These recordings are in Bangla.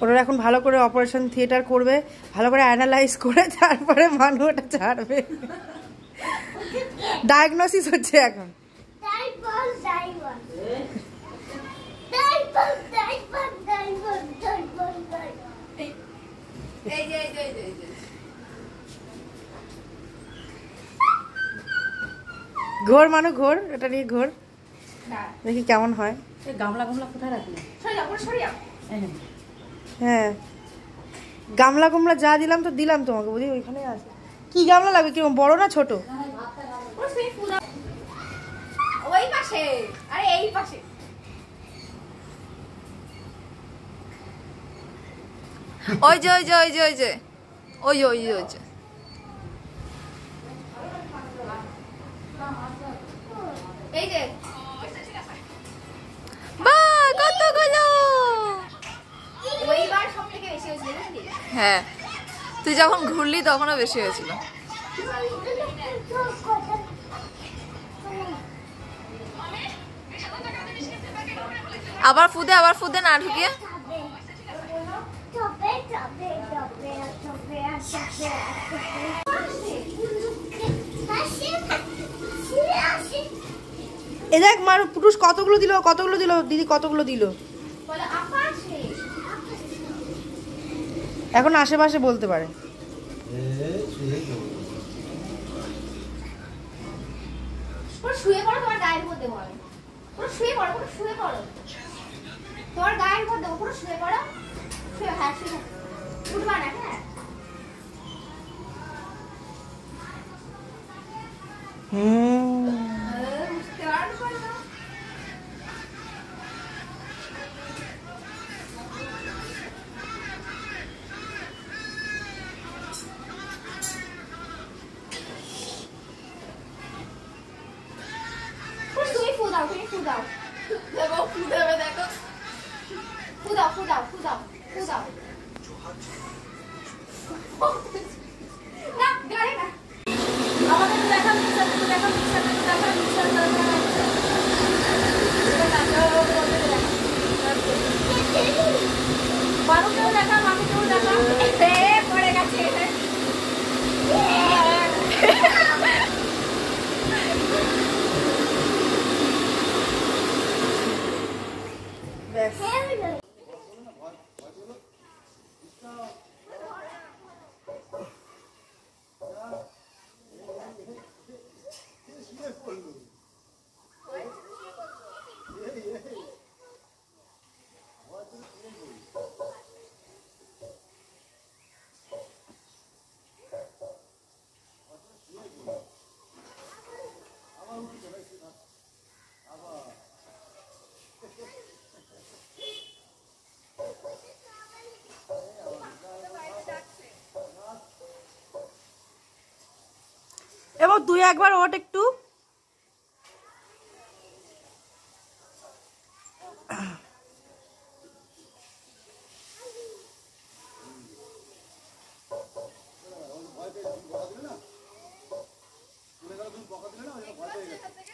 ওরা এখন ভালো করে অপারেশন থিয়েটার করবে, ভালো করে অ্যানালাইজ করে তারপরে মানু ওটা ছাড়বে। ডায়াগনোসিস হচ্ছে এখন। ঘোর মানু ঘোর, এটা নিয়ে ঘোর, দেখি কেমন হয়। গামলা গামলা কোথায় রাখলি? হ্যাঁ গামলা গামলা যা দিলাম তো দিলাম তোমাকে, বুঝি ওইখানে আছে। কি গামলা লাগবে, কিরকম বড় না ছোট? ওই পাশে, আরে এই পাশে। ওই যে ওই যে ওই যে ওই যে ওই ওই যে ওই যে এই যে বাহ কতগুলো। ওইবার সবথেকে বেশি হয়েছিল। হ্যাঁ তুই যখন ঘুরলি তখনও বেশি হয়েছিল। আবার ফুদে না ঢুকিয়ে। এ দেখ মার পুরুষ কতগুলো দিল, কতগুলো দিল দিদি, কতগুলো দিল। এখন আশেপাশে বলতে পারে। শুয়ে পড়ো, তোমার গায়ের মধ্যে বলো। পুরো শুয়ে পড়ো, পুরো শুয়ে পড়ো, তোমার গায়ের মধ্যে পুরো শুয়ে পড়ো। শুয়ে, হ্যাঁ শুয়ে উঠবা না। হ্যাঁ উঠতে পারবো না। তুমি ফু দাও, তুমি ফু দাও। দেখো ফু দেবে, দেখো ফু দাও, ফু দাও, ফু দাও, ফু দাও। না গাড়ি না। আমাকে তো দেখা মিক্সার, তো দেখা মিক্সার, তো দেখা মিক্সার, তো দেখা মিক্সার। এটা কাটো বলতে দেখা। বারুকেও দেখা, মামিকেও দেখা। এ পড়ে গেছে। এবং তুই একবার ওট একটু।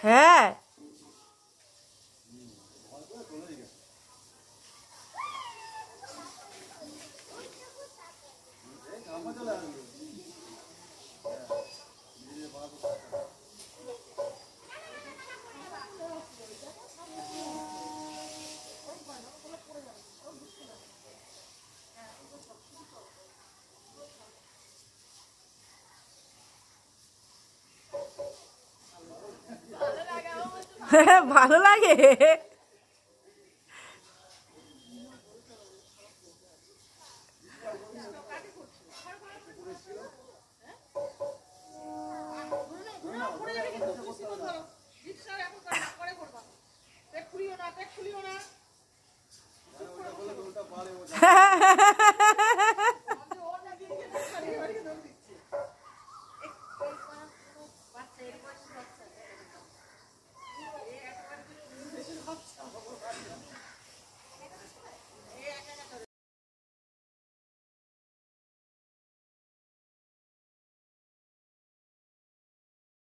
হ্যাঁ ভালো লাগে।